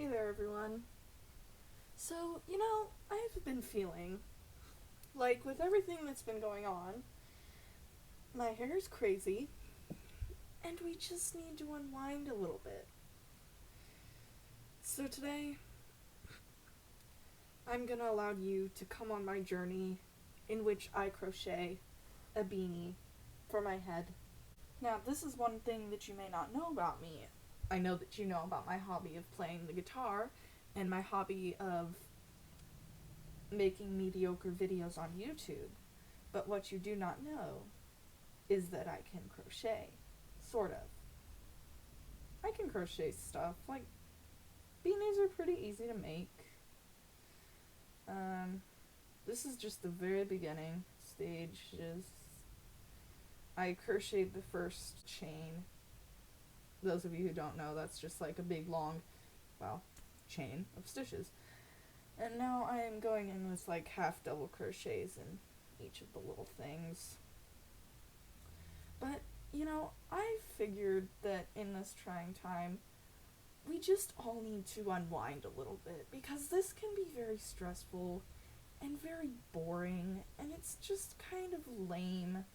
Hey there, everyone. So, I've been feeling like with everything that's been going on, my hair's crazy, and we just need to unwind a little bit. So, today, I'm gonna allow you to come on my journey in which I crochet a beanie for my head. Now, this is one thing that you may not know about me. I know that you know about my hobby of playing the guitar and my hobby of making mediocre videos on YouTube. But what you do not know is that I can crochet. Sort of. I can crochet stuff. Like, beanies are pretty easy to make. This is just the very beginning stages. I crocheted the first chain. Those of you who don't know, that's just like a big long, chain of stitches. And now I am going in with like half double crochets in each of the little things. But, I figured that in this trying time, we just all need to unwind a little bit because this can be very stressful and very boring and it's just kind of lame.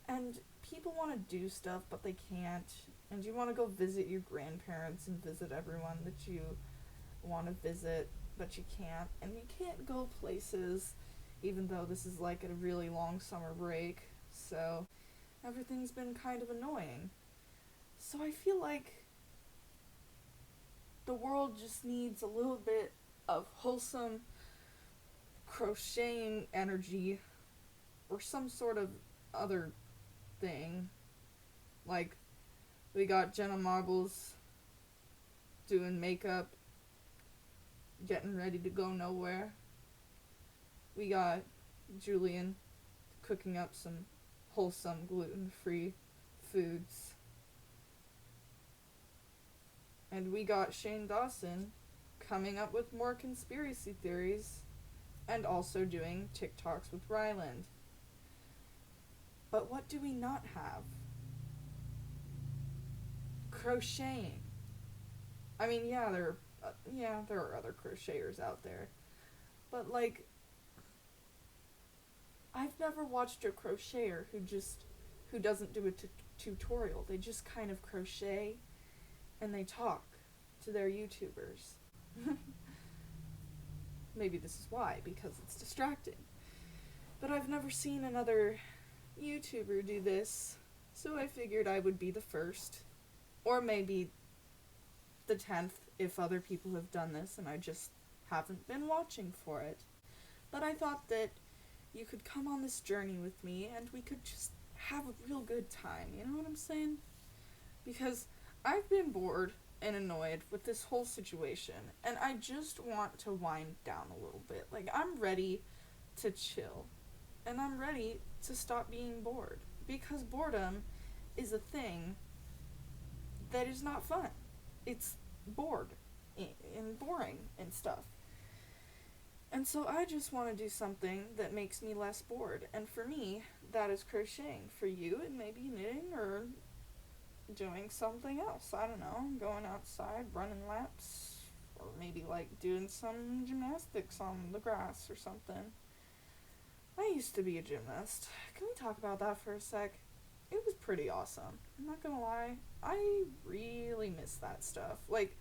And people want to do stuff but they can't. And you want to go visit your grandparents and visit everyone that you want to visit but you can't. And you can't go places even though this is like a really long summer break. So everything's been kind of annoying. So I feel like the world just needs a little bit of wholesome crocheting energy or some sort of other thing. Like, we got Jenna Marbles doing makeup, getting ready to go nowhere. We got Julian cooking up some wholesome gluten-free foods. And we got Shane Dawson coming up with more conspiracy theories and also doing TikToks with Ryland. But what do we not have? Crocheting. I mean, there are other crocheters out there. But like, I've never watched a crocheter who doesn't do a tutorial. They just kind of crochet and they talk to their YouTubers. Maybe this is why, because it's distracting. But I've never seen another YouTuber do this, so I figured I would be the first. Or maybe the 10th if other people have done this and I just haven't been watching for it. But I thought that you could come on this journey with me and we could just have a real good time, you know what I'm saying? Because I've been bored and annoyed with this whole situation and I just want to wind down a little bit. Like, I'm ready to chill and I'm ready to stop being bored because boredom is a thing that is not fun. It's bored and boring and stuff. And so I just want to do something that makes me less bored. And for me, that is crocheting. For you, it may be knitting or doing something else. I don't know, going outside, running laps, or maybe like doing some gymnastics on the grass or something. I used to be a gymnast. Can we talk about that for a sec? It was pretty awesome. I'm not gonna lie. I really miss that stuff. Like,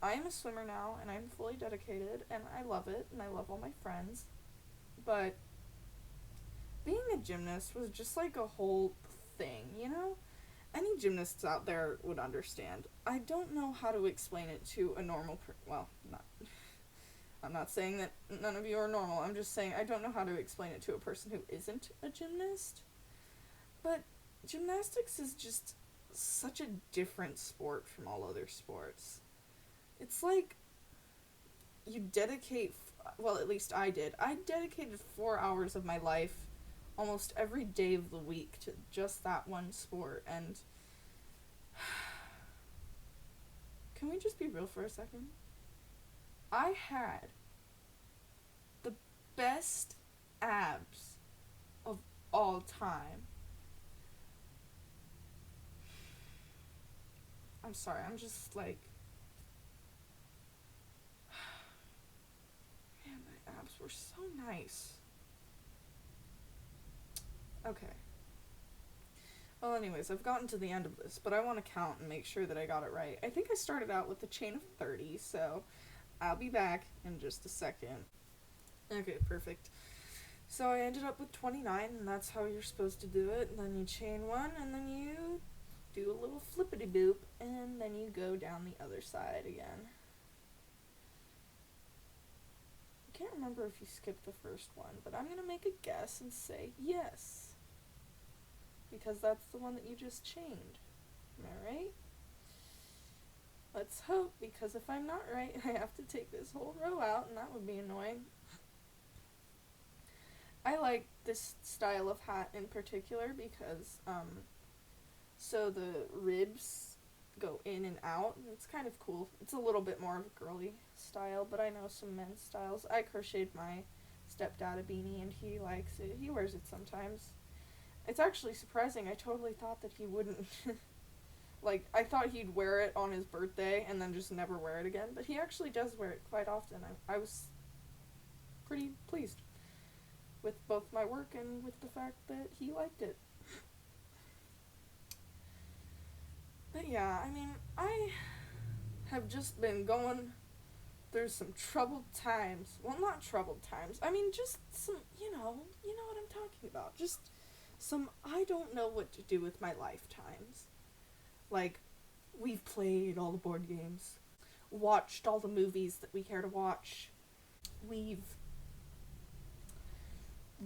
I am a swimmer now, and I'm fully dedicated, and I love it, and I love all my friends. But being a gymnast was just like a whole thing, you know? Any gymnasts out there would understand. I don't know how to explain it to a normal I'm not saying that none of you are normal. I'm just saying I don't know how to explain it to a person who isn't a gymnast. But gymnastics is just such a different sport from all other sports. It's like you dedicate, at least I did. I dedicated 4 hours of my life almost every day of the week to just that one sport. And can we just be real for a second? I had the best abs of all time. I'm sorry, I'm just like, were so nice. Okay. Well, anyways, I've gotten to the end of this, but I want to count and make sure that I got it right. I think I started out with a chain of 30, so I'll be back in just a second. Okay, perfect. So I ended up with 29, and that's how you're supposed to do it. And then you chain one, and then you do a little flippity boop, and then you go down the other side again. I can't remember if you skipped the first one, but I'm gonna make a guess and say yes, because that's the one that you just chained. Am I right? Let's hope, because if I'm not right, I have to take this whole row out, and that would be annoying. I like this style of hat in particular because, so the ribs go in and out, and it's kind of cool. It's a little bit more of a girly style, but I know some men's styles. I crocheted my stepdad a beanie, and he likes it. He wears it sometimes. It's actually surprising. I totally thought that he wouldn't. Like, I thought he'd wear it on his birthday and then just never wear it again, but he actually does wear it quite often. I was pretty pleased with both my work and with the fact that he liked it. But yeah, I mean, I have just been going through some troubled times. Well, not troubled times. I mean, just some, you know what I'm talking about. Just some I don't know what to do with my life times. Like, we've played all the board games, watched all the movies that we care to watch, we've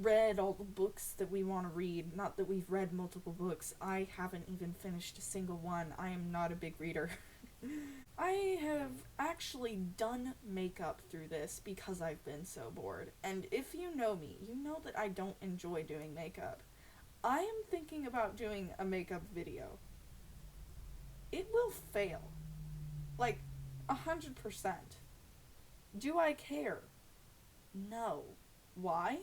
read all the books that we want to read. Not that we've read multiple books. I haven't even finished a single one. I am not a big reader. I have actually done makeup through this because I've been so bored. And if you know me, you know that I don't enjoy doing makeup. I am thinking about doing a makeup video. It will fail. Like, 100%. Do I care? No. Why?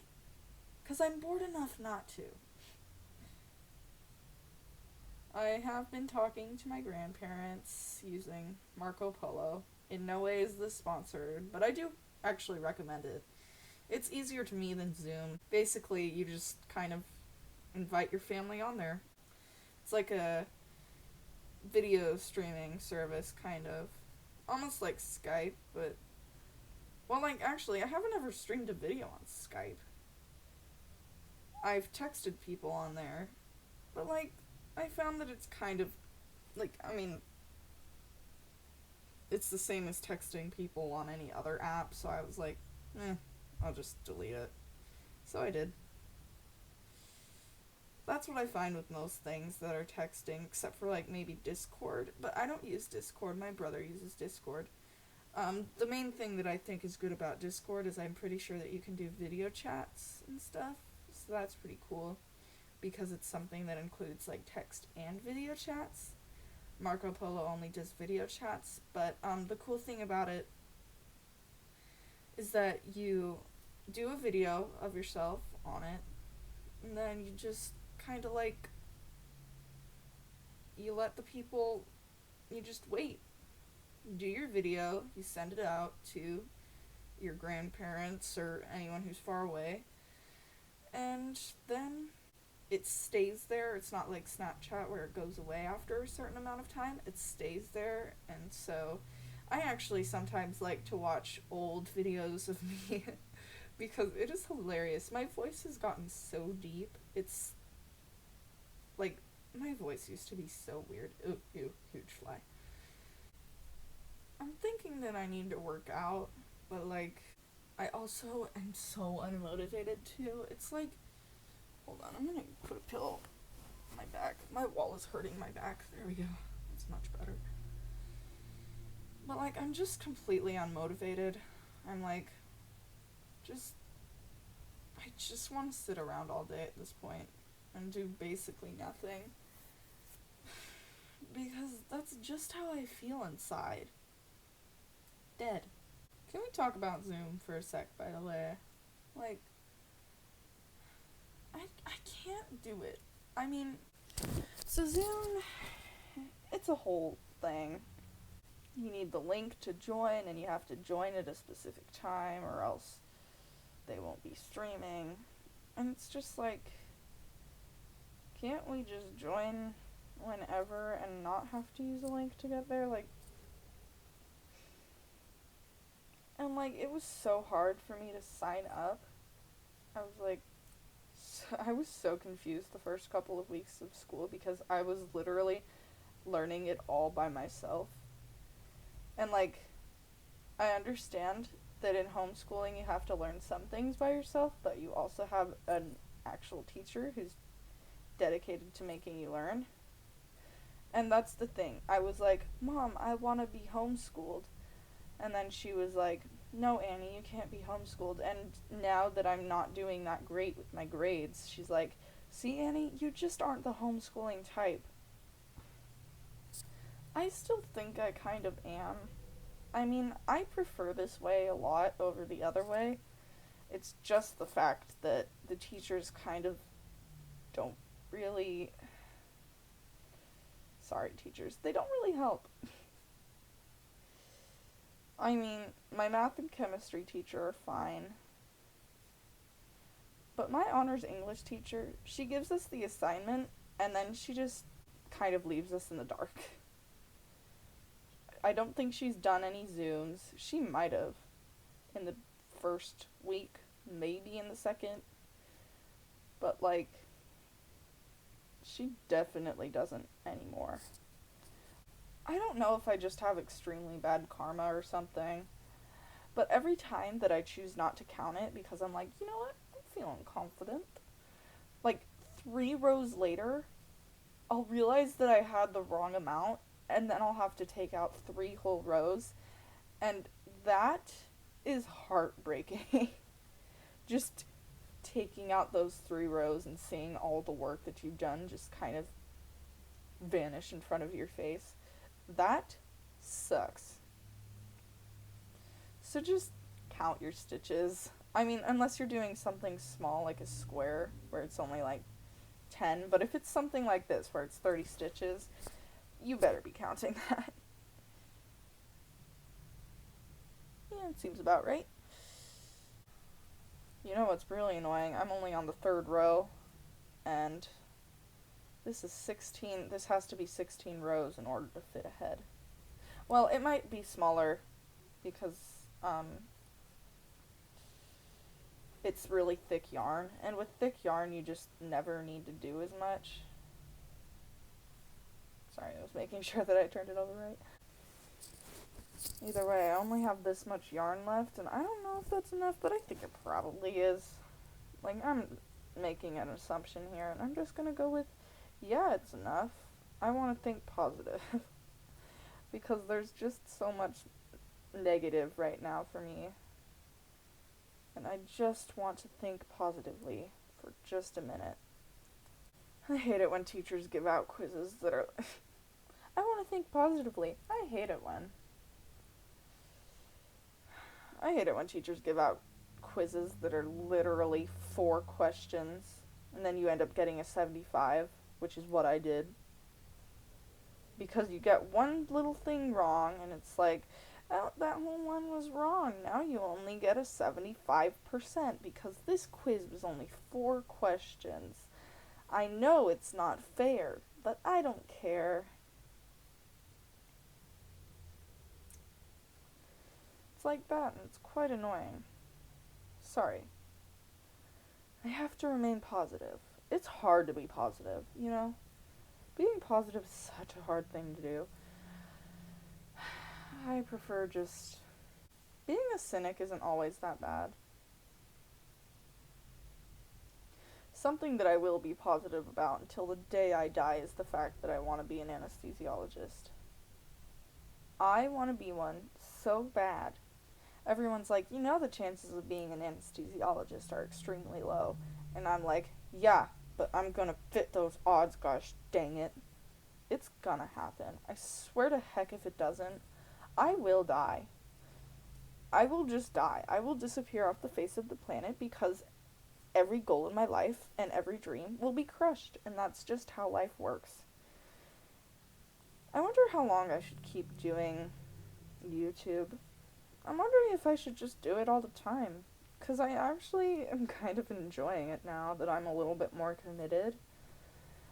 Because I'm bored enough not to. I have been talking to my grandparents using Marco Polo. In no way is this sponsored, but I do actually recommend it. It's easier to me than Zoom. Basically, you just kind of invite your family on there. It's like a video streaming service, kind of. Almost like Skype, but... Well, like, actually, I haven't ever streamed a video on Skype. I've texted people on there, but, like, I found that it's kind of, like, I mean, it's the same as texting people on any other app, so I was like, I'll just delete it. So I did. That's what I find with most things that are texting, except for, like, maybe Discord, but I don't use Discord. My brother uses Discord. The main thing that I think is good about Discord is I'm pretty sure that you can do video chats and stuff. So that's pretty cool, because it's something that includes, like, text and video chats. Marco Polo only does video chats, but the cool thing about it is that you do a video of yourself on it, and then you just kind of, like, you let the people, you just wait. You do your video, you send it out to your grandparents or anyone who's far away, and then it stays there. It's not like Snapchat where it goes away after a certain amount of time. It stays there, and so I actually sometimes like to watch old videos of me because it is hilarious. My voice has gotten so deep. It's like, my voice used to be so weird. Ooh, huge fly. I'm thinking that I need to work out, but, like, I also am so unmotivated too. It's like, hold on, I'm gonna put a pillow on my back. My wall is hurting my back. There we go. That's much better. But, like, I'm just completely unmotivated. I'm like, I just want to sit around all day at this point and do basically nothing. Because that's just how I feel inside. Dead. Can we talk about Zoom for a sec, by the way? Like, I can't do it. I mean, so Zoom, it's a whole thing. You need the link to join, and you have to join at a specific time, or else they won't be streaming. And it's just like, can't we just join whenever and not have to use a link to get there? Like, and like, it was so hard for me to sign up. I was like, I was so confused the first couple of weeks of school because I was literally learning it all by myself. And like, I understand that in homeschooling you have to learn some things by yourself, but you also have an actual teacher who's dedicated to making you learn. And that's the thing. I was like, Mom, I want to be homeschooled. And then she was like, no, Annie, you can't be homeschooled. And now that I'm not doing that great with my grades, she's like, see, Annie, you just aren't the homeschooling type. I still think I kind of am. I mean, I prefer this way a lot over the other way. It's just the fact that the teachers kind of don't really... Sorry, teachers. They don't really help. I mean, my math and chemistry teacher are fine. But my honors English teacher, she gives us the assignment, and then she just kind of leaves us in the dark. I don't think she's done any Zooms. She might have in the first week, maybe in the second. But, like, she definitely doesn't anymore. I don't know if I just have extremely bad karma or something, but every time that I choose not to count it because I'm like, you know what, I'm feeling confident, like 3 rows later, I'll realize that I had the wrong amount, and then I'll have to take out 3 whole rows, and that is heartbreaking. Just taking out those 3 rows and seeing all the work that you've done just kind of vanish in front of your face. That sucks. So just count your stitches. I mean, unless you're doing something small like a square where it's only like 10, but if it's something like this where it's 30 stitches, you better be counting that. Yeah, it seems about right. You know what's really annoying? I'm only on the 3rd row, and this has to be 16 rows in order to fit ahead. Well, it might be smaller because, it's really thick yarn, and with thick yarn you just never need to do as much. Sorry, I was making sure that I turned it over right. Either way, I only have this much yarn left, and I don't know if that's enough, but I think it probably is. Like, I'm making an assumption here, and I'm just gonna go with, yeah, it's enough. I want to think positive. Because there's just so much negative right now for me. And I just want to think positively for just a minute. I hate it when teachers give out quizzes that are... I want to think positively. I hate it when teachers give out quizzes that are literally 4 questions, and then you end up getting a 75, which is what I did. Because you get one little thing wrong, and it's like, oh, that whole one was wrong. Now you only get a 75% because this quiz was only 4 questions. I know it's not fair, but I don't care. It's like that, and it's quite annoying. Sorry. I have to remain positive. It's hard to be positive, you know? Being positive is such a hard thing to do. I prefer just... Being a cynic isn't always that bad. Something that I will be positive about until the day I die is the fact that I want to be an anesthesiologist. I want to be one so bad. Everyone's like, you know, the chances of being an anesthesiologist are extremely low. And I'm like, yeah, but I'm gonna fit those odds, gosh dang it. It's gonna happen. I swear to heck if it doesn't, I will die. I will just die. I will disappear off the face of the planet because every goal in my life and every dream will be crushed, and that's just how life works. I wonder how long I should keep doing YouTube. I'm wondering if I should just do it all the time, because I actually am kind of enjoying it now that I'm a little bit more committed.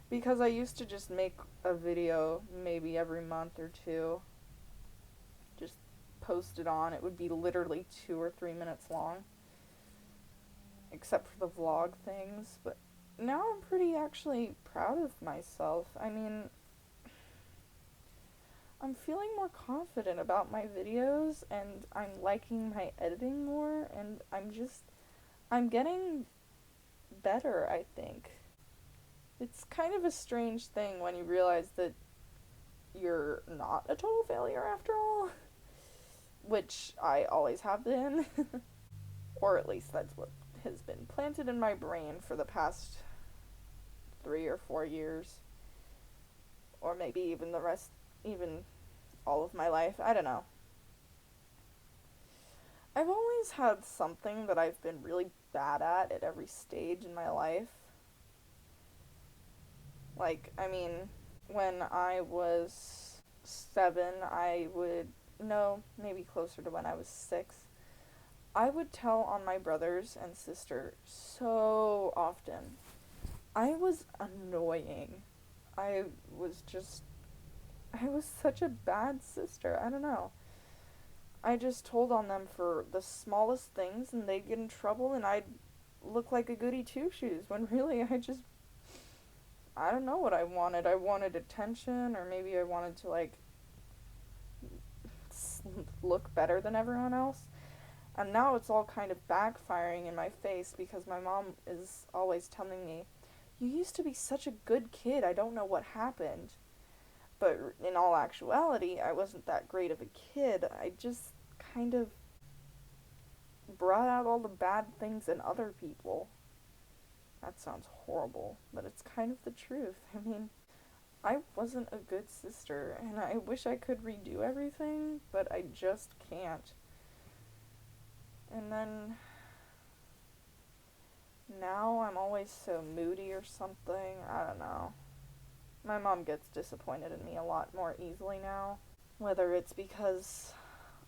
Because I used to just make a video maybe every month or two, just post it on. It would be literally 2 or 3 minutes long, except for the vlog things. But now I'm pretty actually proud of myself. I mean, I'm feeling more confident about my videos, and I'm liking my editing more, and I'm getting better, I think. It's kind of a strange thing when you realize that you're not a total failure after all, which I always have been, or at least that's what has been planted in my brain for the past 3 or 4 years, or maybe even even all of my life. I don't know. I've always had something that I've been really bad at every stage in my life. Like, I mean, when I was 7, no, maybe closer to when I was 6, I would tell on my brothers and sister so often. I was annoying. I was such a bad sister. I don't know. I just told on them for the smallest things, and they'd get in trouble, and I'd look like a goody two-shoes, when really I don't know what I wanted. I wanted attention, or maybe I wanted to, like, look better than everyone else. And now it's all kind of backfiring in my face, because my mom is always telling me, "You used to be such a good kid, I don't know what happened." But in all actuality, I wasn't that great of a kid. I just kind of brought out all the bad things in other people. That sounds horrible, but it's kind of the truth. I mean, I wasn't a good sister, and I wish I could redo everything, but I just can't. And then now I'm always so moody or something. I don't know. My mom gets disappointed in me a lot more easily now. Whether it's because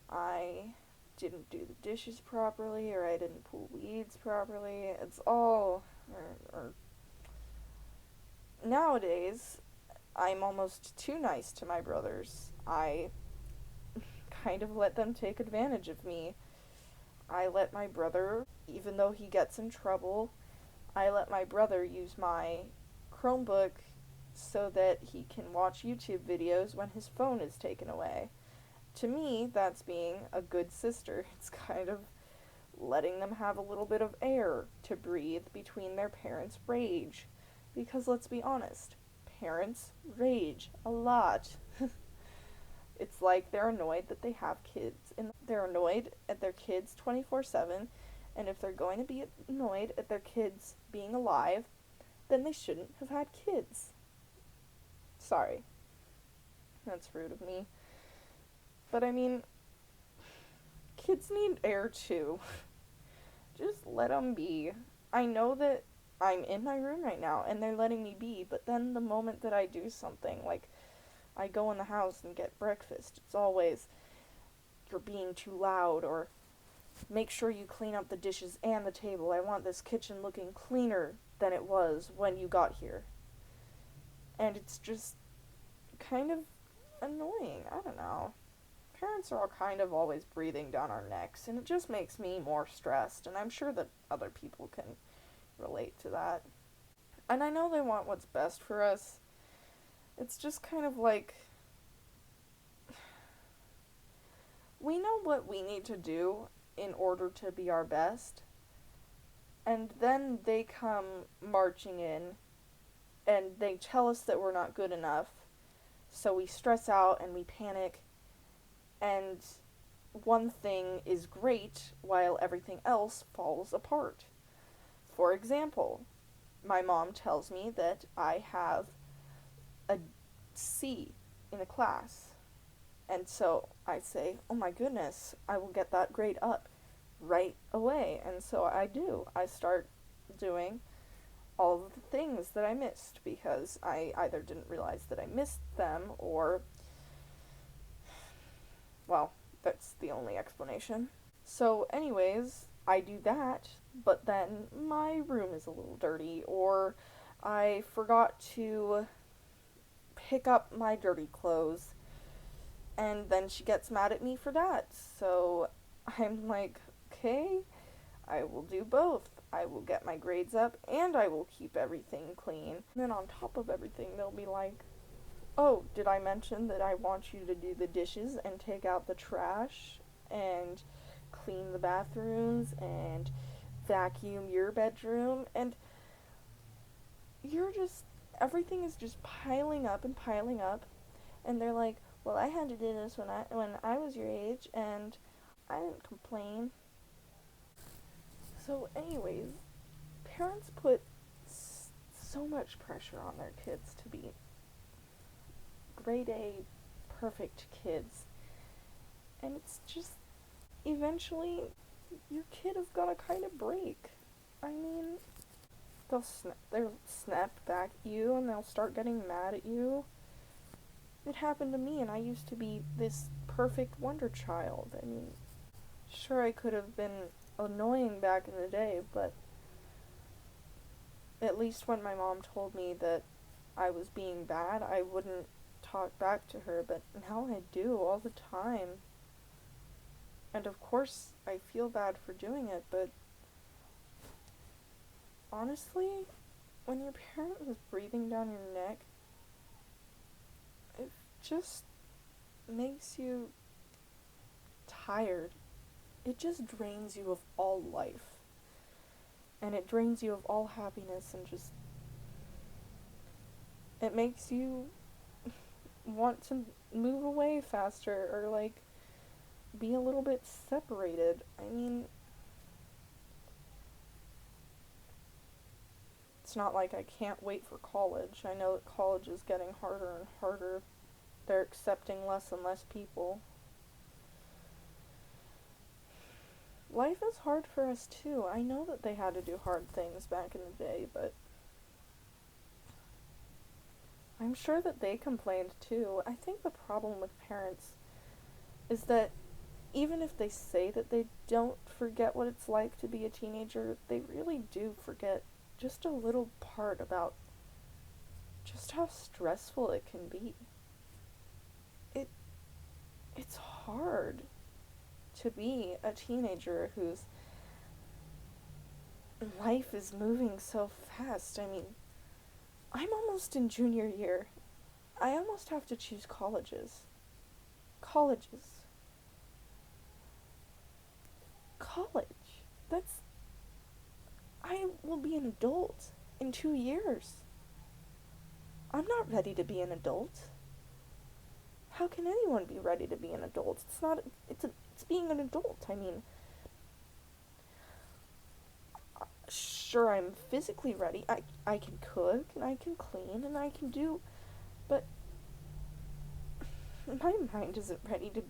I didn't do the dishes properly, or I didn't pull weeds properly. It's all... or nowadays, I'm almost too nice to my brothers. I kind of let them take advantage of me. I let my brother, even though he gets in trouble, I let my brother use my Chromebook so that he can watch YouTube videos when his phone is taken away. To me, that's being a good sister. It's kind of letting them have a little bit of air to breathe between their parents' rage. Because let's be honest, parents rage a lot. It's like they're annoyed that they have kids, and they're annoyed at their kids 24/7, and if they're going to be annoyed at their kids being alive, then they shouldn't have had kids. Sorry. That's rude of me. But I mean, kids need air too. Just let them be. I know that I'm in my room right now and they're letting me be, but then the moment that I do something, like I go in the house and get breakfast, it's always, "You're being too loud," or "Make sure you clean up the dishes and the table. I want this kitchen looking cleaner than it was when you got here." And it's just kind of annoying. I don't know. Parents are all kind of always breathing down our necks, and it just makes me more stressed, and I'm sure that other people can relate to that. And I know they want what's best for us. It's just kind of like, we know what we need to do in order to be our best, and then they come marching in and they tell us that we're not good enough, so we stress out and we panic, and one thing is great while everything else falls apart. For example, my mom tells me that I have a C in a class, and so I say, "Oh my goodness, I will get that grade up right away." And so I do. I start doing all of the things that I missed because I either didn't realize that I missed them, or, well, that's the only explanation. So anyways, I do that, but then my room is a little dirty, or I forgot to pick up my dirty clothes, and then she gets mad at me for that. So I'm like, okay, I will do both. I will get my grades up and I will keep everything clean. And then on top of everything, they'll be like, oh, did I mention that I want you to do the dishes and take out the trash and clean the bathrooms and vacuum your bedroom? And you're just, everything is just piling up and piling up. And they're like, well, I had to do this when I was your age and I didn't complain. So anyways, parents put so much pressure on their kids to be grade A perfect kids. And it's just, eventually, your kid is gonna kind of break. I mean, they'll snap back at you and they'll start getting mad at you. It happened to me, and I used to be this perfect wonder child. I mean, sure, I could have been annoying back in the day, but at least when my mom told me that I was being bad, I wouldn't talk back to her, but now I do all the time. And of course, I feel bad for doing it, but honestly, when your parent is breathing down your neck, it just makes you tired. It just drains you of all life. And it drains you of all happiness, and just, it makes you want to move away faster, or like be a little bit separated. I mean, it's not like I can't wait for college. I know that college is getting harder and harder. They're accepting less and less people. Life is hard for us too. I know that they had to do hard things back in the day, but I'm sure that they complained too. I think the problem with parents is that even if they say that they don't forget what it's like to be a teenager, they really do forget just a little part about just how stressful it can be. It's hard to be a teenager whose life is moving so fast. I mean, I'm almost in junior year. I almost have to choose colleges. Colleges. College. That's... I will be an adult in 2 years. I'm not ready to be an adult. How can anyone be ready to be an adult? It's not... It's being an adult. I mean... Sure, I'm physically ready. I can cook, and I can clean, and I can do... But... my mind isn't ready to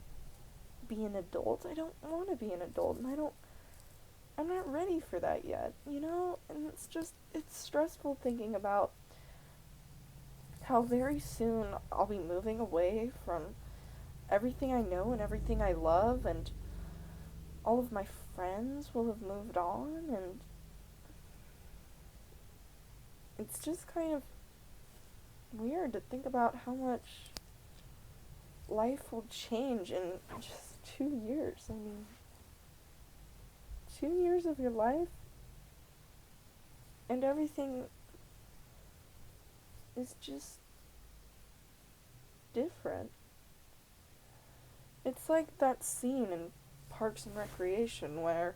be an adult. I don't want to be an adult, and I'm not ready for that yet, you know? And it's stressful thinking about how very soon I'll be moving away from everything I know and everything I love, and all of my friends will have moved on, and it's just kind of weird to think about how much life will change in just 2 years. I mean, 2 years of your life, and everything is just different. It's like that scene in Parks and Recreation where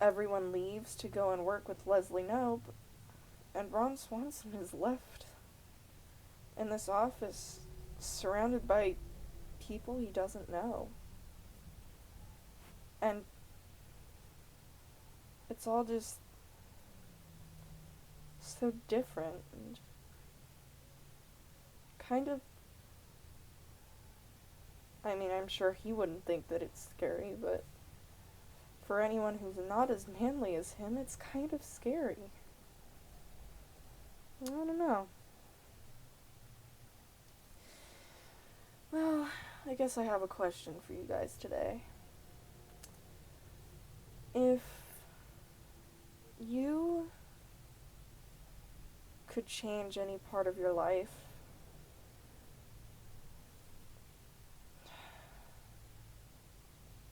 everyone leaves to go and work with Leslie Knope, and Ron Swanson is left in this office surrounded by people he doesn't know. And it's all just so different and kind of... I mean, I'm sure he wouldn't think that it's scary, but for anyone who's not as manly as him, it's kind of scary. I don't know. Well, I guess I have a question for you guys today. If you could change any part of your life,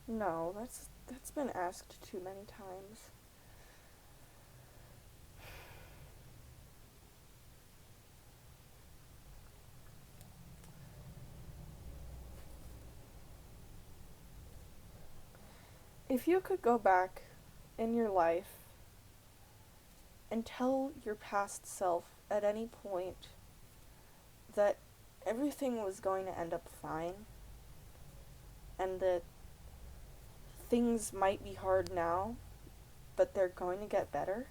no, that's been asked too many times. If you could go back in your life and tell your past self at any point that everything was going to end up fine and that things might be hard now, but they're going to get better,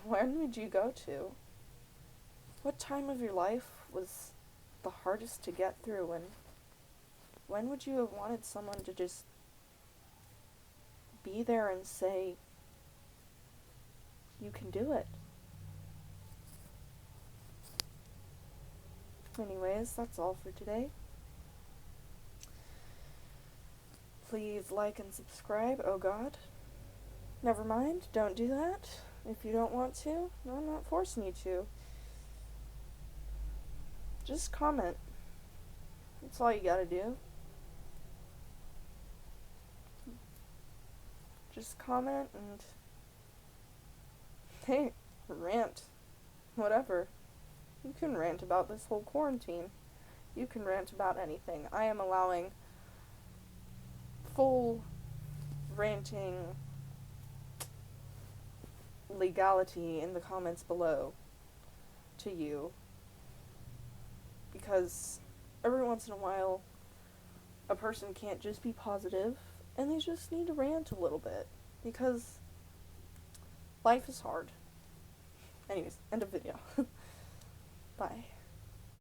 when would you go to? What time of your life was the hardest to get through, and when would you have wanted someone to just be there and say, you can do it? Anyways, that's all for today. Please like and subscribe. Oh god. Never mind, don't do that. If you don't want to, no, I'm not forcing you to. Just comment. That's all you gotta do. Just comment and, hey, rant. Whatever. You can rant about this whole quarantine. You can rant about anything. I am allowing full ranting legality in the comments below to you, because every once in a while a person can't just be positive and they just need to rant a little bit, because life is hard. Anyways, end of video. Bye.